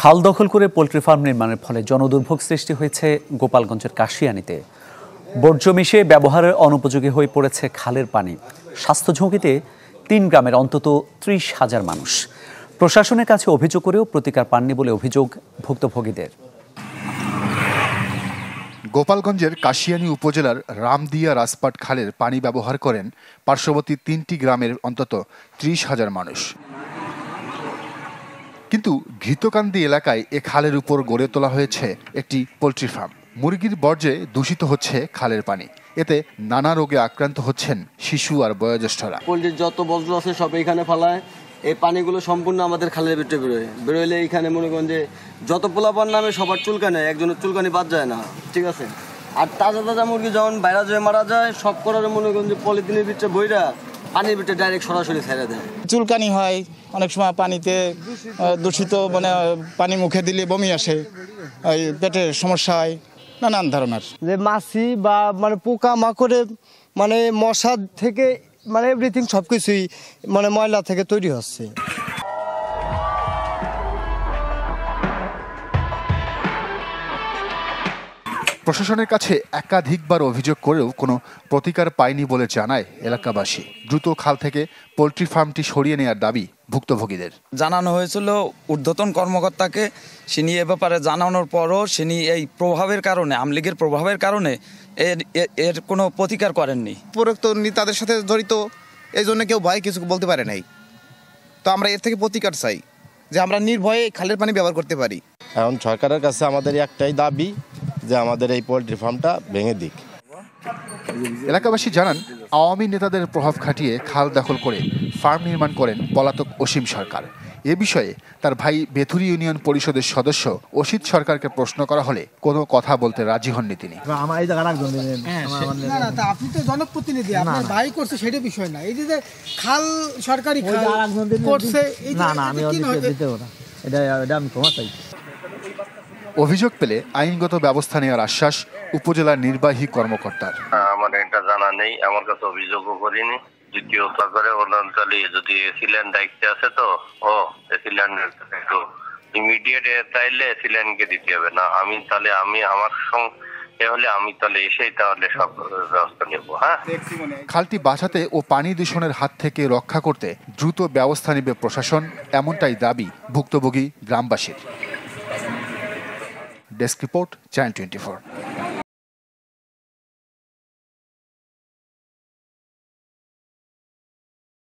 খাল দখল করে পোল্ট্রি ফার্ম নির্মাণের ফলে জনদুর্ভোগ সৃষ্টি হয়েছে গোপালগঞ্জের কাশিয়ানীতে। বর্জ্য মিশে ব্যবহারের অনুপযোগী হয়ে পড়েছে খালের পানি। স্বাস্থ্য ঝুঁকিতে 3 গ্রামের অন্তত 30,000 মানুষ। প্রশাসনের কাছে অভিযোগ করেও প্রতিকার পাননি বলে অভিযোগ ভুক্তভোগীদের। গোপালগঞ্জের কাশিয়ানী উপজেলার রামদিয়া রাজপাট খালের পানি ব্যবহার করেন পার্শ্ববর্তী 3টি গ্রামের অন্তত 30,000 মানুষ। কিন্তু ঘৃতকান্দি এলাকায় এ খালের উপর গড়ে তোলা হয়েছে একটি পোল্ট্রি ফার্ম। মুরগির বর্জ্যে দূষিত হচ্ছে খালের পানি। এতে নানা রোগে আক্রান্ত হচ্ছেন শিশু আর বয়োজ্যেষ্ঠরা। পোল্ট্রির যত বর্জ্য আছে সব এখানে ফেলায়। এই পানিগুলো সম্পূর্ণ আমাদের খালের ভিতরে বেরোলে এখানে মনে করেন যে যত পোলাপান নামে সবার চুলকানি, একজনের চুলকানি বাদ যায় না, ঠিক আছে। আর তাজা তাজা মুরগি যখন বাইরে যায় মারা যায়, সব করার মনে করেন যে পলিথিনের ভিতরে বইরা পানির ভিতরে ডাইরেক্ট সরাসরি ছেড়ে দেয়। চুলকানি হয়, অনেক সময় পানিতে দূষিত মানে পানি মুখে দিলে বমি আসে, ওই পেটের সমস্যা হয়, নানান ধরনের। যে মাছি বা মানে পোকা মাকড়ে মানে মশা থেকে মানে এভরিথিং সব কিছুই মানে ময়লা থেকে তৈরি হচ্ছে। প্রশাসনের কাছে একাধিকবার অভিযোগ করেও কোনো প্রতিকার পায়নি বলে জানায় এলাকাবাসী। দ্রুত খাল থেকে পোল্ট্রি ফার্মটি সরিয়ে নেওয়ার দাবি ভুক্তভোগীদের। জানানো হয়েছিল ঊর্ধ্বতন কর্মকর্তাকে, তিনি এ ব্যাপারে জানানোর পরও তিনি এই প্রভাবের কারণে, আওয়ামী লীগের প্রভাবের কারণে এর কোনো প্রতিকার করেননি। উপরোক্ত তাদের সাথে জড়িত, এই জন্য কেউ ভয় কিছু বলতে পারে নাই। তো আমরা এর থেকে প্রতিকার চাই যে আমরা নির্ভয়ে খালের পানি ব্যবহার করতে পারি। এখন সরকারের কাছে আমাদের একটাই দাবি যে আমাদের এই পোল্ট্রি ফার্মটা ভেঙে দিক। এলাকাবাসী জানান, আওয়ামী নেতাদের প্রভাব খাটিয়ে খাল দখল করে ফার্ম নির্মাণ করেন পলাতক অসীম সরকার। এ বিষয়ে তার ভাই বেথুরি ইউনিয়ন পরিষদের সদস্য অসিত সরকারকে প্রশ্ন করা হলে কোনো কথা বলতে রাজি হননি তিনি। আপনি তো জনপ্রতিনিধি, আপনার ভাই করছে সেটা বিষয় না। এই যে খাল সরকারি করছে, অভিযোগ পেলে আইনগত ব্যবস্থা নেওয়ার আশ্বাস উপজেলার নির্বাহী কর্মকর্তার। আমার এটা জানা নেই, আমার কাছে অভিযোগও করিনি। দ্বিতীয় সরকারে অঞ্চলে যদি এসিল্যান্ড দায়িত্বে আছে, তো এসিল্যান্ডের একটু ইমিডিয়েট চাইলে এসিল্যান্ডকে দিতে হবে না। আমি তাহলে আমার সঙ্গে হলে আমি তাহলে এসেই তাহলে সব ব্যবস্থা নেব। হ্যাঁ, খালটি বাঁচাতে ও পানি দূষণের হাত থেকে রক্ষা করতে দ্রুত ব্যবস্থা নেবে প্রশাসন, এমনটাই দাবি ভুক্তভোগী গ্রামবাসীর। Desk report, channel 24।